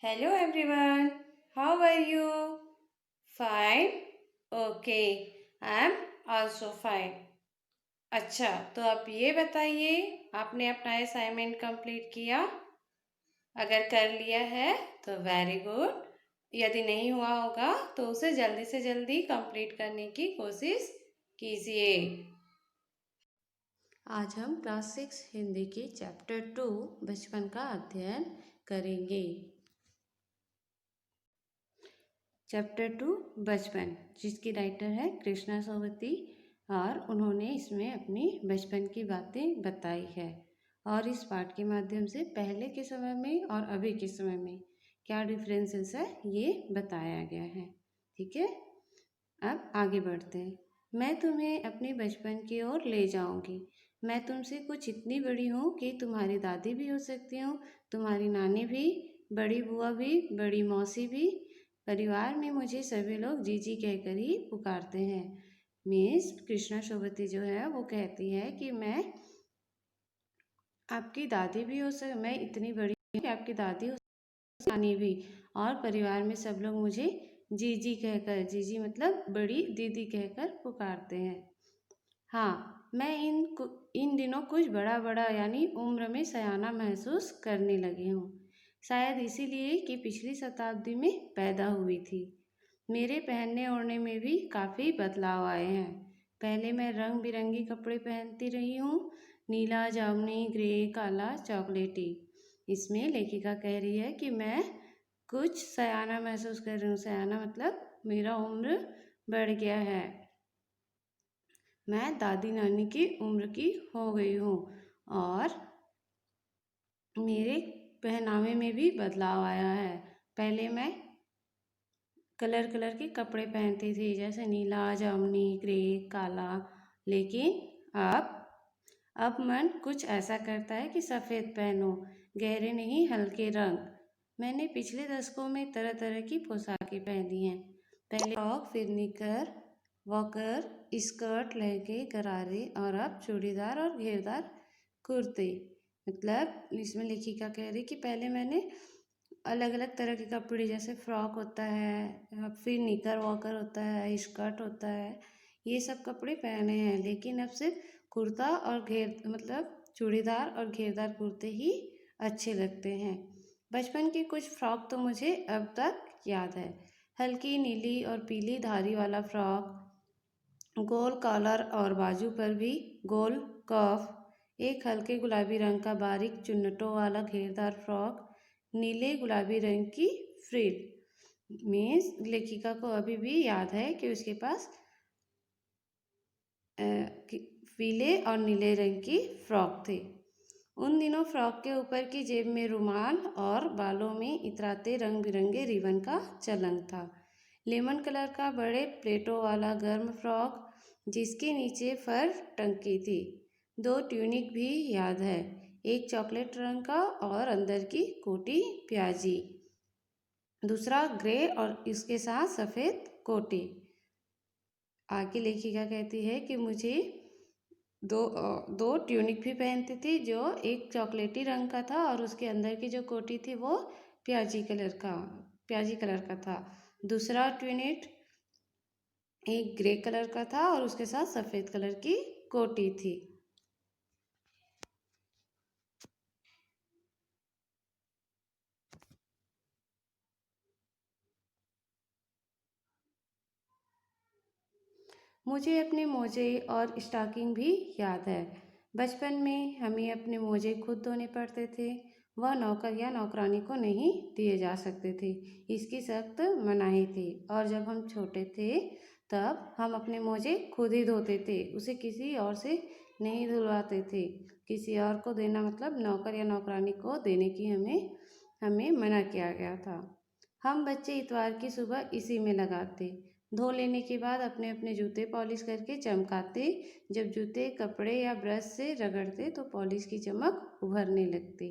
Hello everyone, how are you? Fine? Okay, I am also fine. अच्छा, तो आप ये बताइए, आपने अपना असाइनमेंट कंप्लीट किया? अगर कर लिया है तो वेरी गुड। यदि नहीं हुआ होगा तो उसे जल्दी से जल्दी कंप्लीट करने की कोशिश कीजिए। आज हम क्लास 6 हिंदी की चैप्टर 2 बचपन का अध्ययन करेंगे। चैप्टर 2 बचपन, जिसकी राइटर है कृष्णा सोवती और उन्होंने इसमें अपनी बचपन की बातें बताई है और इस पाठ के माध्यम से पहले के समय में और अभी के समय में क्या डिफरेंसेस है ये बताया गया है। ठीक है, अब आगे बढ़ते हैं। मैं तुम्हें अपने बचपन की ओर ले जाऊंगी। मैं तुमसे कुछ इतनी बड़ी हूँ कि तुम्हारी दादी भी हो सकती हूँ, तुम्हारी नानी भी, बड़ी बुआ भी, बड़ी मौसी भी। परिवार में मुझे सभी लोग जीजी कहकर ही पुकारते हैं। मिस कृष्णा शोभती जो है वो कहती है कि मैं आपकी दादी भी हो सक मैं इतनी बड़ी हूँ कि आपकी दादी हो, नानी भी, और परिवार में सब लोग मुझे जीजी कहकर, जीजी मतलब बड़ी दीदी कहकर पुकारते हैं। हाँ, मैं इन दिनों कुछ बड़ा बड़ा यानी उम्र में सयाना महसूस करने लगी हूँ। शायद इसीलिए कि पिछली शताब्दी में पैदा हुई थी। मेरे पहनने ओढ़ने में भी काफ़ी बदलाव आए हैं। पहले मैं रंग बिरंगी कपड़े पहनती रही हूँ, नीला, जामुनी, ग्रे, काला, चॉकलेटी। इसमें लेखिका कह रही है कि मैं कुछ सयाना महसूस कर रही हूँ। सयाना मतलब मेरा उम्र बढ़ गया है, मैं दादी नानी की उम्र की हो गई हूँ और मेरे पहनावे में भी बदलाव आया है। पहले मैं कलर कलर के कपड़े पहनती थी, जैसे नीला, जामुनी, ग्रे, काला, लेकिन अब मन कुछ ऐसा करता है कि सफ़ेद पहनो, गहरे नहीं हल्के रंग। मैंने पिछले दशकों में तरह तरह की पोशाकें पहनी हैं। पहले फ्रॉक, फिर निकर, वॉकर, स्कर्ट, लहंगे, गरारे और अब चूड़ीदार और घेरदार कुर्ते। मतलब इसमें लेखिका कह रही कि पहले मैंने अलग अलग तरह के कपड़े, जैसे फ्रॉक होता है, फिर निकर वॉकर होता है, स्कर्ट होता है, ये सब कपड़े पहने हैं, लेकिन अब सिर्फ कुर्ता और घेर मतलब चूड़ीदार और घेरदार कुर्ते ही अच्छे लगते हैं। बचपन के कुछ फ्रॉक तो मुझे अब तक याद है। हल्की नीली और पीली धारी वाला फ्रॉक, गोल कॉलर और बाजू पर भी गोल कफ, एक हल्के गुलाबी रंग का बारीक चुन्नटों वाला घेरदार फ्रॉक, नीले गुलाबी रंग की फ्रिल। मीन्स लेखिका को अभी भी याद है कि उसके पास पीले और नीले रंग की फ्रॉक थी। उन दिनों फ्रॉक के ऊपर की जेब में रुमाल और बालों में इतराते रंग बिरंगे रिबन का चलन था। लेमन कलर का बड़े प्लेटों वाला गर्म फ्रॉक, जिसके नीचे फर टंकी थी। 2 ट्यूनिक भी याद है, एक चॉकलेट रंग का और अंदर की कोटी प्याजी, दूसरा ग्रे और इसके साथ सफ़ेद कोटी। आगे लेखिका कहती है कि मुझे दो ट्यूनिक भी पहनती थी, जो एक चॉकलेटी रंग का था और उसके अंदर की जो कोटी थी वो प्याजी कलर का था। दूसरा ट्यूनिक एक ग्रे कलर का था और उसके साथ सफ़ेद कलर की कोटी थी। मुझे अपने मोजे और स्टॉकिंग भी याद है। बचपन में हमें अपने मोजे खुद धोने पड़ते थे। वह नौकर या नौकरानी को नहीं दिए जा सकते थे, इसकी सख्त मनाही थी। और जब हम छोटे थे तब हम अपने मोजे खुद ही धोते थे, उसे किसी और से नहीं धुलवाते थे। किसी और को देना मतलब नौकर या नौकरानी को देने की हमें मना किया गया था। हम बच्चे इतवार की सुबह इसी में लगाते, धो लेने के बाद अपने अपने जूते पॉलिश करके चमकाते। जब जूते कपड़े या ब्रश से रगड़ते तो पॉलिश की चमक उभरने लगती।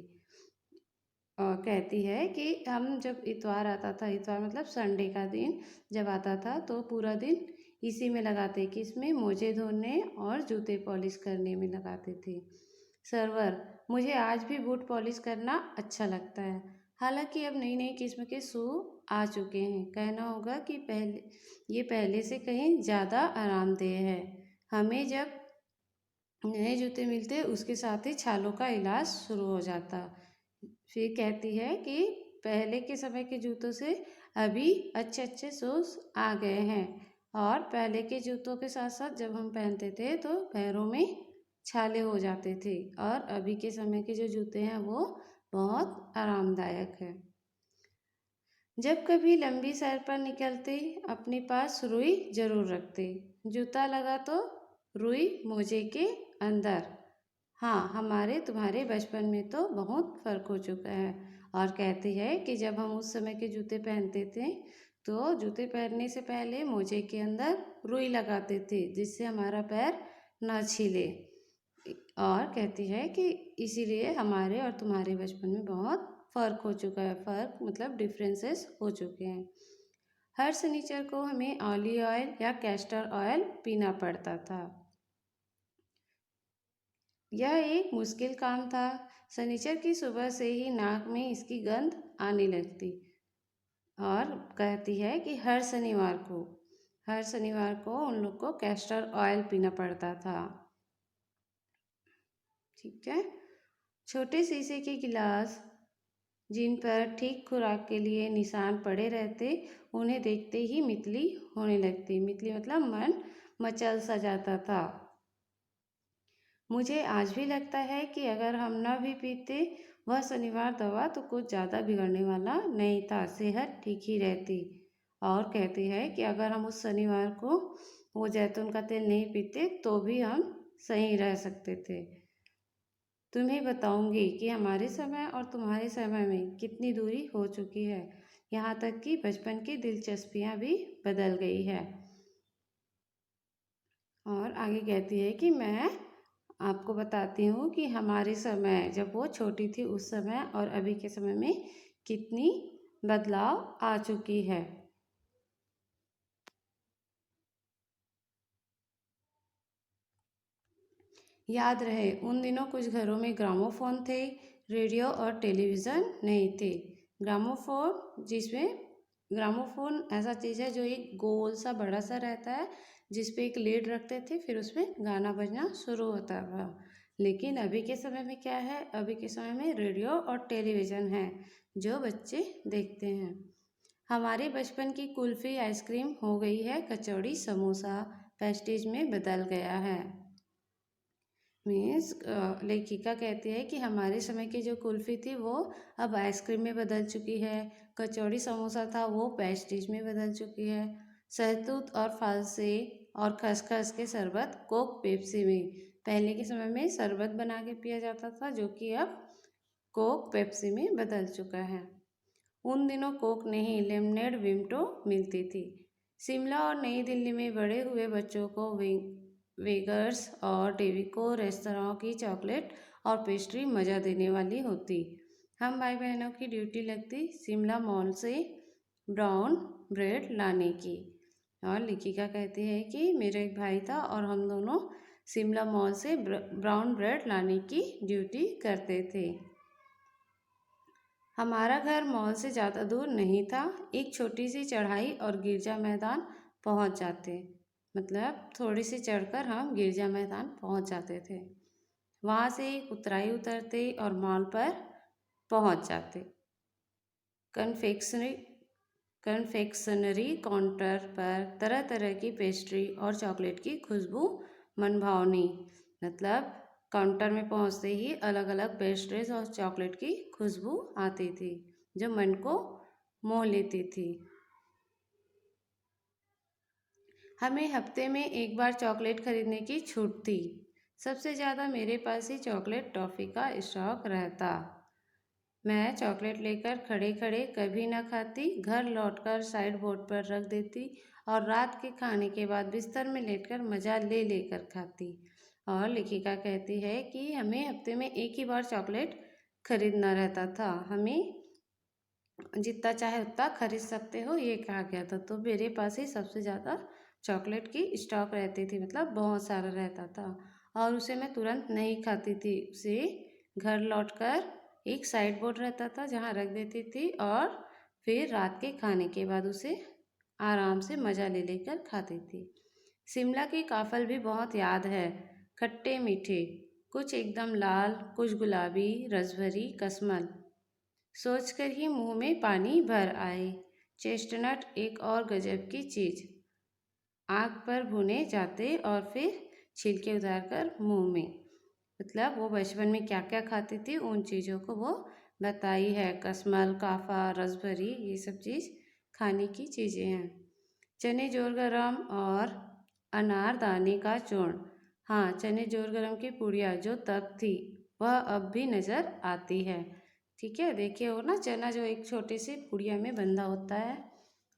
और कहती है कि हम जब इतवार आता था, इतवार मतलब संडे का दिन जब आता था, तो पूरा दिन इसी में लगाते कि इसमें मोजे धोने और जूते पॉलिश करने में लगाते थे। सर्वर, मुझे आज भी बूट पॉलिश करना अच्छा लगता है। हालांकि अब नई नई किस्म के शू आ चुके हैं। कहना होगा कि ये पहले से कहीं ज़्यादा आरामदेह है। हमें जब नए जूते मिलते उसके साथ ही छालों का इलाज शुरू हो जाता। फिर कहती है कि पहले के समय के जूतों से अभी अच्छे अच्छे शूज़ आ गए हैं, और पहले के जूतों के साथ साथ जब हम पहनते थे तो पैरों में छाले हो जाते थे, और अभी के समय के जो जूते हैं वो बहुत आरामदायक है। जब कभी लंबी सैर पर निकलते अपने पास रुई जरूर रखते। जूता लगा तो रुई मोजे के अंदर। हाँ, हमारे तुम्हारे बचपन में तो बहुत फर्क हो चुका है। और कहती है कि जब हम उस समय के जूते पहनते थे तो जूते पहनने से पहले मोजे के अंदर रुई लगाते थे, जिससे हमारा पैर न छिले। और कहती है कि इसीलिए हमारे और तुम्हारे बचपन में बहुत फ़र्क हो चुका है। फ़र्क मतलब डिफरेंसेस हो चुके हैं। हर शनिचर को हमें ऑलिव ऑयल या कैस्टर ऑयल पीना पड़ता था। यह एक मुश्किल काम था। शनिचर की सुबह से ही नाक में इसकी गंध आने लगती। और कहती है कि हर शनिवार को उन लोग को कैस्टर ऑयल पीना पड़ता था। ठीक है। छोटे शीशे के गिलास जिन पर ठीक खुराक के लिए निशान पड़े रहते, उन्हें देखते ही मितली होने लगती। मितली मतलब मन मचल सा जाता था। मुझे आज भी लगता है कि अगर हम न भी पीते वह शनिवार दवा तो कुछ ज़्यादा बिगड़ने वाला नहीं था, सेहत ठीक ही रहती। और कहती है कि अगर हम उस शनिवार को वो जैतून का तेल नहीं पीते तो भी हम सही रह सकते थे। तुम्हें बताऊंगी कि हमारे समय और तुम्हारे समय में कितनी दूरी हो चुकी है। यहाँ तक कि बचपन की दिलचस्पियाँ भी बदल गई है। और आगे कहती है कि मैं आपको बताती हूँ कि हमारे समय जब वो छोटी थी उस समय और अभी के समय में कितनी बदलाव आ चुकी है। याद रहे उन दिनों कुछ घरों में ग्रामोफोन थे, रेडियो और टेलीविज़न नहीं थे। ग्रामोफोन ऐसा चीज़ है जो एक गोल सा बड़ा सा रहता है, जिस पे एक लीड रखते थे, फिर उसमें गाना बजना शुरू होता था। लेकिन अभी के समय में क्या है, अभी के समय में रेडियो और टेलीविज़न है जो बच्चे देखते हैं। हमारे बचपन की कुल्फ़ी आइसक्रीम हो गई है कचौड़ी समोसा, पेस्टीज में बदल गया है। लेखिका कहती है कि हमारे समय की जो कुल्फ़ी थी वो अब आइसक्रीम में बदल चुकी है, कचौड़ी समोसा था वो पेस्टीज में बदल चुकी है, शहतूत और फल से और खसखस के शरबत कोक पेप्सी में। पहले के समय में शरबत बना के पिया जाता था, जो कि अब कोक पेप्सी में बदल चुका है। उन दिनों कोक नहीं, लेमनेड विमटो मिलती थी। शिमला और नई दिल्ली में बड़े हुए बच्चों को वेगर्स और डेविको रेस्तरां की चॉकलेट और पेस्ट्री मज़ा देने वाली होती। हम भाई बहनों की ड्यूटी लगती शिमला मॉल से ब्राउन ब्रेड लाने की। और लेखिका कहती है कि मेरा एक भाई था और हम दोनों शिमला मॉल से ब्राउन ब्रेड लाने की ड्यूटी करते थे। हमारा घर मॉल से ज़्यादा दूर नहीं था, एक छोटी सी चढ़ाई और गिरजा मैदान पहुंच जाते। मतलब थोड़ी सी चढ़कर हम गिरजा मैदान पहुंच जाते थे। वहाँ से एक उतराई उतरते और मॉल पर पहुंच जाते। कन्फेक्शनरी काउंटर पर तरह तरह की पेस्ट्री और चॉकलेट की खुशबू मनभावनी। मतलब काउंटर में पहुंचते ही अलग अलग पेस्ट्रीज और चॉकलेट की खुशबू आती थी जो मन को मोह लेती थी। हमें हफ्ते में एक बार चॉकलेट खरीदने की छूट थी। सबसे ज़्यादा मेरे पास ही चॉकलेट टॉफ़ी का स्टॉक रहता। मैं चॉकलेट लेकर खड़े खड़े कभी न खाती, घर लौटकर साइड बोर्ड पर रख देती और रात के खाने के बाद बिस्तर में लेटकर मज़ा ले लेकर खाती। और लेखिका कहती है कि हमें हफ्ते में एक ही बार चॉकलेट खरीदना रहता था। हमें जितना चाहे उतना खरीद सकते हो ये कहा गया था। तो मेरे पास ही सबसे ज़्यादा चॉकलेट की स्टॉक रहती थी, मतलब बहुत सारा रहता था। और उसे मैं तुरंत नहीं खाती थी, उसे घर लौटकर एक साइड बोर्ड रहता था जहाँ रख देती थी और फिर रात के खाने के बाद उसे आराम से मज़ा ले लेकर खाती थी। शिमला की काफ़ल भी बहुत याद है, खट्टे मीठे, कुछ एकदम लाल, कुछ गुलाबी, रसभरी, कस्मल। सोचकर ही मुंह में पानी भर आए। चेस्टनट एक और गजब की चीज़, आग पर भुने जाते और फिर छिलके उतारकर मुंह में। मतलब वो बचपन में क्या क्या खाती थी उन चीज़ों को वो बताई है। कस्मल, काफ़ा, रसभरी, ये सब चीज़ खाने की चीज़ें हैं। चने जोर गरम और अनारदाने का चूर्ण। हाँ, चने जोर गरम की पुड़िया जो तब थी वह अब भी नज़र आती है। ठीक है, देखिए वो ना चना जो एक छोटे से पुड़िया में बंधा होता है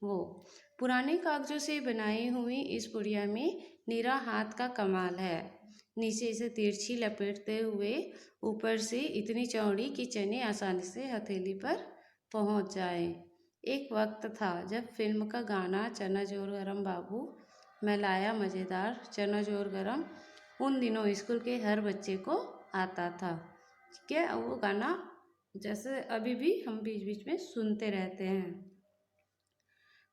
वो। पुराने कागजों से बनाई हुई इस पुड़िया में निरा हाथ का कमाल है। नीचे से तिरछी लपेटते हुए ऊपर से इतनी चौड़ी कि चने आसानी से हथेली पर पहुंच जाए। एक वक्त था जब फिल्म का गाना चना जोर गरम बाबू मैं लाया मज़ेदार चना जोर गरम उन दिनों स्कूल के हर बच्चे को आता था। ठीक है, वो गाना जैसे अभी भी हम बीच बीच में सुनते रहते हैं।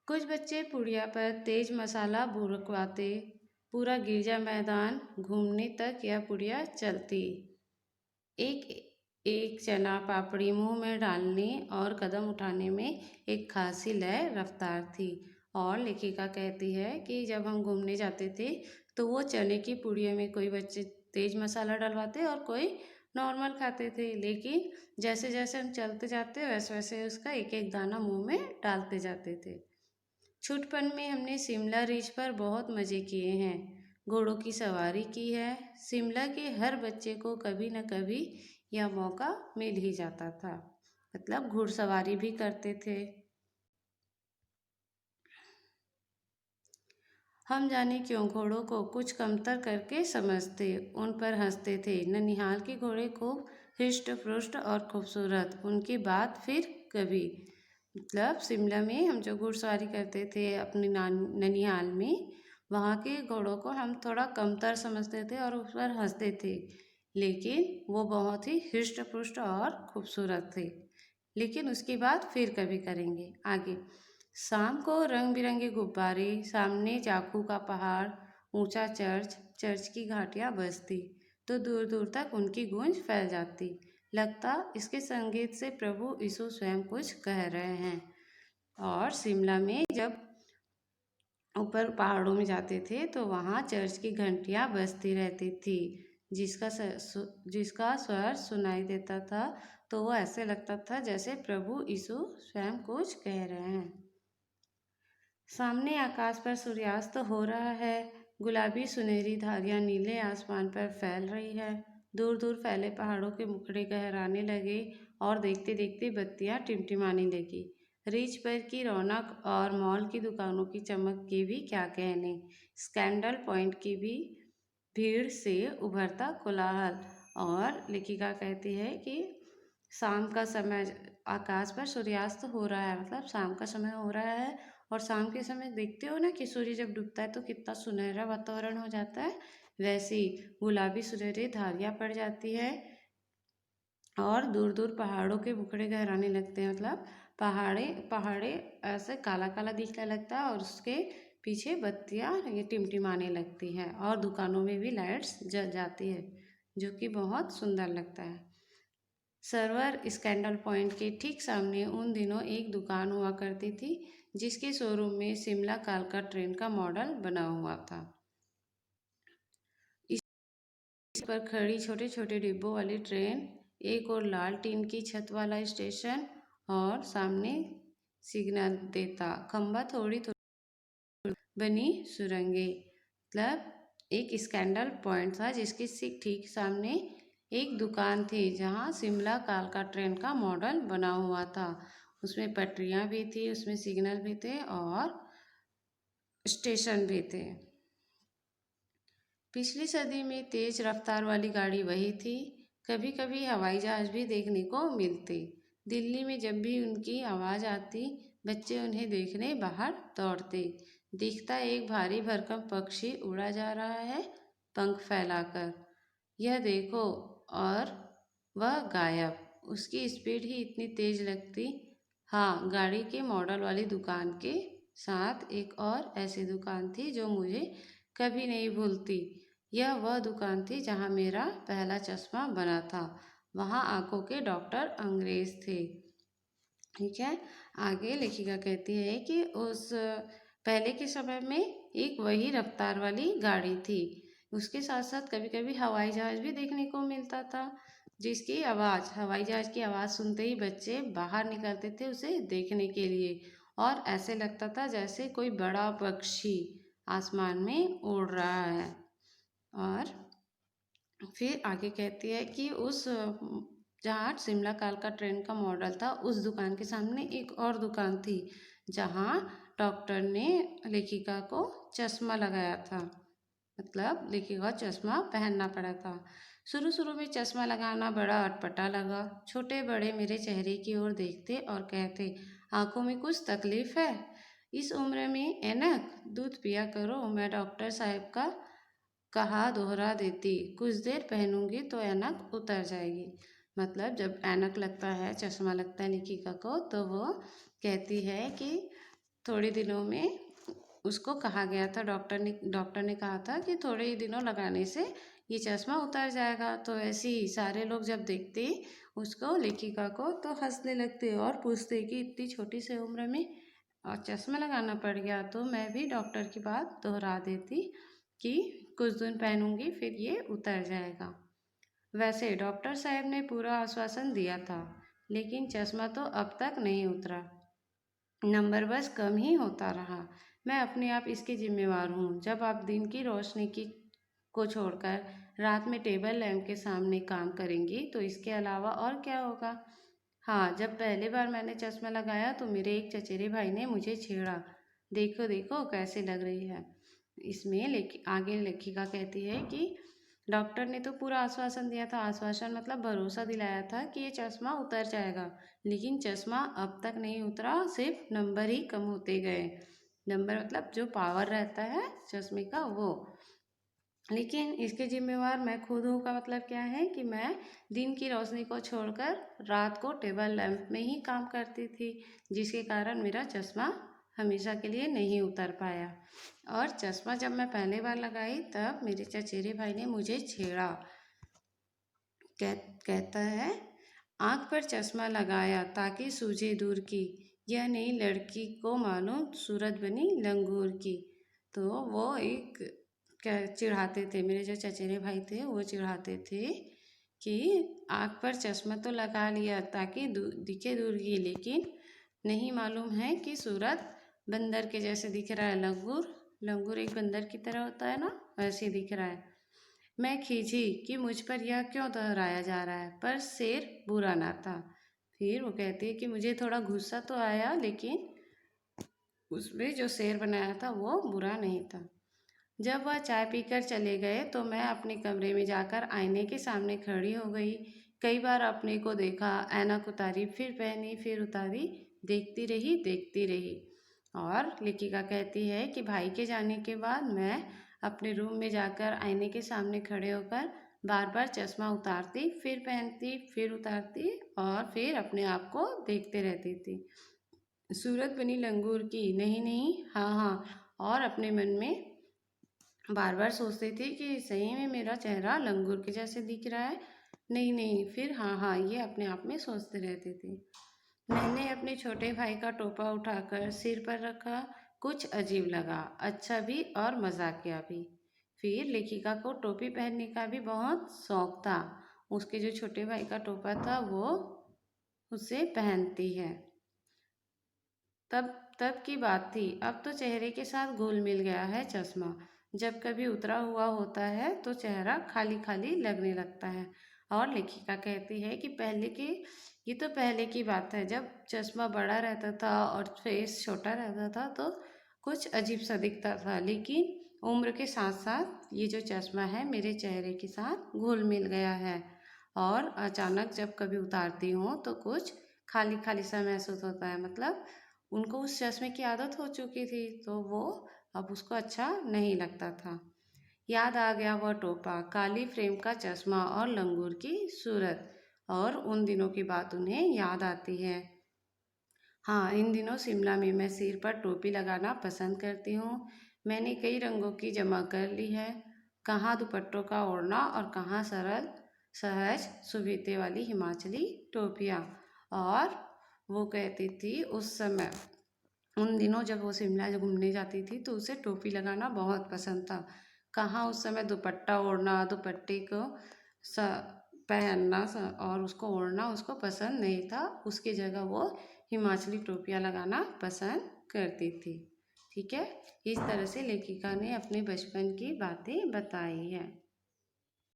कुछ बच्चे पुड़िया पर तेज मसाला बुरकवाते, पूरा गिरजा मैदान घूमने तक यह पुड़िया चलती। एक एक चना पापड़ी मुंह में डालने और कदम उठाने में एक खासी लय रफ्तार थी। और लेखिका कहती है कि जब हम घूमने जाते थे तो वो चने की पुड़िया में कोई बच्चे तेज मसाला डलवाते और कोई नॉर्मल खाते थे, लेकिन जैसे जैसे हम चलते जाते वैसे वैसे उसका एक एक दाना मुंह में डालते जाते थे। छुटपन में हमने शिमला रिज पर बहुत मज़े किए हैं, घोड़ों की सवारी की है। शिमला के हर बच्चे को कभी न कभी यह मौका मिल ही जाता था, मतलब घुड़सवारी भी करते थे। हम जाने क्यों घोड़ों को कुछ कमतर करके समझते, उन पर हंसते थे। ननिहाल के घोड़े खूब हृष्ट पुष्ट और खूबसूरत, उनकी बात फिर कभी। मतलब शिमला में हम जो घुड़सवारी करते थे अपने ननिहाल में, वहाँ के घोड़ों को हम थोड़ा कमतर समझते थे और उस पर हंसते थे, लेकिन वो बहुत ही हृष्ट पुष्ट और खूबसूरत थे। लेकिन उसकी बात फिर कभी करेंगे आगे। शाम को रंग बिरंगे गुब्बारे, सामने जाखू का पहाड़, ऊंचा चर्च, चर्च की घाटियाँ बजती तो दूर दूर तक उनकी गूंज फैल जाती। लगता इसके संगीत से प्रभु यीशु स्वयं कुछ कह रहे हैं। और शिमला में जब ऊपर पहाड़ों में जाते थे तो वहाँ चर्च की घंटियाँ बजती रहती थी, जिसका स्वर सुनाई देता था तो वो ऐसे लगता था जैसे प्रभु यीशु स्वयं कुछ कह रहे हैं। सामने आकाश पर सूर्यास्त हो रहा है, गुलाबी सुनहरी धारियाँ नीले आसमान पर फैल रही है। दूर दूर फैले पहाड़ों के मुखड़े गहराने लगे और देखते देखते बत्तियाँ टिमटिमाने लगी। रिज पर की रौनक और मॉल की दुकानों की चमक की भी क्या कहने। स्कैंडल पॉइंट की भी भीड़ से उभरता कोलाहल। और लेखिका कहती है कि शाम का समय आकाश पर सूर्यास्त हो रहा है, मतलब शाम का समय हो रहा है और शाम के समय देखते हो ना कि सूर्य जब डूबता है तो कितना सुनहरा वातावरण हो जाता है, वैसी गुलाबी सुनहरी धारियाँ पड़ जाती है और दूर दूर पहाड़ों के मुखड़े गहराने लगते हैं। मतलब पहाड़े पहाड़े ऐसे काला काला दिखने लगता है और उसके पीछे बत्तियाँ ये टिमटिमाने लगती हैं और दुकानों में भी लाइट्स जल जाती है, जो कि बहुत सुंदर लगता है। सर्वर स्कैंडल पॉइंट के ठीक सामने उन दिनों एक दुकान हुआ करती थी जिसके शोरूम में शिमला कालका ट्रेन का मॉडल बना हुआ था। इस पर खड़ी छोटे छोटे डिब्बों वाली ट्रेन, एक और लाल टीन की छत वाला स्टेशन और सामने सिग्नल देता खंबा, थोड़ी थोड़ी बनी सुरंगें। मतलब एक स्कैंडल पॉइंट था जिसके ठीक सामने एक दुकान थी जहाँ शिमला कालका ट्रेन का मॉडल बना हुआ था। उसमें पटरियाँ भी थी, उसमें सिग्नल भी थे और स्टेशन भी थे। पिछली सदी में तेज रफ्तार वाली गाड़ी वही थी। कभी कभी हवाई जहाज भी देखने को मिलते। दिल्ली में जब भी उनकी आवाज़ आती बच्चे उन्हें देखने बाहर दौड़ते। दिखता एक भारी भरकम पक्षी उड़ा जा रहा है पंख फैलाकर, यह देखो, और वह गायब। उसकी स्पीड ही इतनी तेज लगती। हाँ, गाड़ी के मॉडल वाली दुकान के साथ एक और ऐसी दुकान थी जो मुझे कभी नहीं भूलती। यह वह दुकान थी जहाँ मेरा पहला चश्मा बना था। वहाँ आंखों के डॉक्टर अंग्रेज थे। ठीक है। आगे लेखिका कहती है कि उस पहले के समय में एक वही रफ्तार वाली गाड़ी थी। उसके साथ साथ कभी कभी हवाई जहाज भी देखने को मिलता था, जिसकी आवाज़, हवाई जहाज की आवाज़ सुनते ही बच्चे बाहर निकलते थे उसे देखने के लिए, और ऐसे लगता था जैसे कोई बड़ा पक्षी आसमान में उड़ रहा है। और फिर आगे कहती है कि उस जहाँ शिमला कालका ट्रेन का मॉडल था, उस दुकान के सामने एक और दुकान थी जहाँ डॉक्टर ने लेखिका को चश्मा लगाया था। मतलब लेखिका को चश्मा पहनना पड़ा था। शुरू शुरू में चश्मा लगाना बड़ा अटपटा लगा। छोटे बड़े मेरे चेहरे की ओर देखते और कहते, आंखों में कुछ तकलीफ है? इस उम्र में ऐनक? दूध पिया करो। मैं डॉक्टर साहब का कहा दोहरा देती, कुछ देर पहनूंगी तो ऐनक उतर जाएगी। मतलब जब ऐनक लगता है, चश्मा लगता है लेखिका को, तो वो कहती है कि थोड़े दिनों में उसको कहा गया था, डॉक्टर ने कहा था कि थोड़े ही दिनों लगाने से ये चश्मा उतर जाएगा। तो ऐसे ही सारे लोग जब देखते उसको, लेखिका को, तो हंसने लगते और पूछते कि इतनी छोटी सी उम्र में और चश्मा लगाना पड़ गया। तो मैं भी डॉक्टर की बात दोहरा देती कि कुछ दिन पहनूंगी फिर ये उतर जाएगा। वैसे डॉक्टर साहब ने पूरा आश्वासन दिया था, लेकिन चश्मा तो अब तक नहीं उतरा। नंबर बस कम ही होता रहा। मैं अपने आप इसकी जिम्मेवार हूँ। जब आप दिन की रोशनी की को छोड़कर रात में टेबल लैंप के सामने काम करेंगी तो इसके अलावा और क्या होगा? हाँ, जब पहली बार मैंने चश्मा लगाया तो मेरे एक चचेरे भाई ने मुझे छेड़ा, देखो देखो कैसी लग रही है। इसमें आगे लेखिका कहती है कि डॉक्टर ने तो पूरा आश्वासन दिया था। आश्वासन मतलब भरोसा दिलाया था कि ये चश्मा उतर जाएगा, लेकिन चश्मा अब तक नहीं उतरा, सिर्फ नंबर ही कम होते गए। नंबर मतलब जो पावर रहता है चश्मे का वो। लेकिन इसके जिम्मेवार मैं खुद हूँ का मतलब क्या है कि मैं दिन की रोशनी को छोड़कर रात को टेबल लैंप में ही काम करती थी, जिसके कारण मेरा चश्मा हमेशा के लिए नहीं उतर पाया। और चश्मा जब मैं पहली बार लगाई तब मेरे चचेरे भाई ने मुझे छेड़ा। कहता है, आँख पर चश्मा लगाया ताकि सूझे दूर की, यह नई लड़की को मालूम सूरत बनी लंगूर की। तो वो एक क्या चिढ़ाते थे, मेरे जो चचेरे भाई थे वो चिढ़ाते थे कि आँख पर चश्मा तो लगा लिया ताकि दिखे दूर की, लेकिन नहीं मालूम है कि सूरत बंदर के जैसे दिख रहा है। लंगूर, लंगूर एक बंदर की तरह होता है ना, वैसे दिख रहा है। मैं खींची कि मुझ पर यह क्यों दोहराया जा रहा है, पर शेर बुरा ना था। फिर वो कहती है कि मुझे थोड़ा गुस्सा तो आया, लेकिन उसमें जो शेर बनाया था वो बुरा नहीं था। जब वह चाय पीकर चले गए तो मैं अपने कमरे में जाकर आईने के सामने खड़ी हो गई। कई बार अपने को देखा, ऐनक उतारी, फिर पहनी, फिर उतारी, देखती रही। और लेखिका कहती है कि भाई के जाने के बाद मैं अपने रूम में जाकर आईने के सामने खड़े होकर बार बार चश्मा उतारती, फिर पहनती, फिर उतारती और फिर अपने आप को देखते रहती थी। सूरत बनी लंगूर की, नहीं नहीं, हाँ हाँ। और अपने मन में बार बार सोचती थी कि सही में मेरा चेहरा लंगूर के जैसे दिख रहा है, नहीं नहीं, फिर हाँ हाँ, ये अपने आप में सोचते रहती थी। मैंने अपने छोटे भाई का टोपा उठाकर सिर पर रखा। कुछ अजीब लगा, अच्छा भी और मजाकिया भी। फिर लेखिका को टोपी पहनने का भी बहुत शौक था। उसके जो छोटे भाई का टोपा था वो उसे पहनती है। तब तब की बात थी, अब तो चेहरे के साथ घुल मिल गया है चश्मा। जब कभी उतरा हुआ होता है तो चेहरा खाली खाली लगने लगता है। और लेखिका कहती है कि ये तो पहले की बात है, जब चश्मा बड़ा रहता था और फेस छोटा रहता था तो कुछ अजीब सा दिखता था, लेकिन उम्र के साथ साथ ये जो चश्मा है मेरे चेहरे के साथ घुल मिल गया है। और अचानक जब कभी उतारती हूँ तो कुछ खाली खाली सा महसूस होता है। मतलब उनको उस चश्मे की आदत हो चुकी थी तो वो अब उसको अच्छा नहीं लगता था। याद आ गया वह टोपा, काली फ्रेम का चश्मा और लंगूर की सूरत। और उन दिनों की बात उन्हें याद आती है। हाँ, इन दिनों शिमला में मैं सिर पर टोपी लगाना पसंद करती हूँ। मैंने कई रंगों की जमा कर ली है, कहाँ दुपट्टों का ओढ़ना और कहाँ सरल सहज सुविधे वाली हिमाचली टोपियाँ। और वो कहती थी उस समय, उन दिनों जब वो शिमला घूमने जाती थी तो उसे टोपी लगाना बहुत पसंद था। कहाँ उस समय दुपट्टा ओढ़ना, दुपट्टे को स पहनना और उसको ओढ़ना उसको पसंद नहीं था। उसकी जगह वो हिमाचली टोपियाँ लगाना पसंद करती थी। ठीक है, इस तरह से लेखिका ने अपने बचपन की बातें बताई हैं।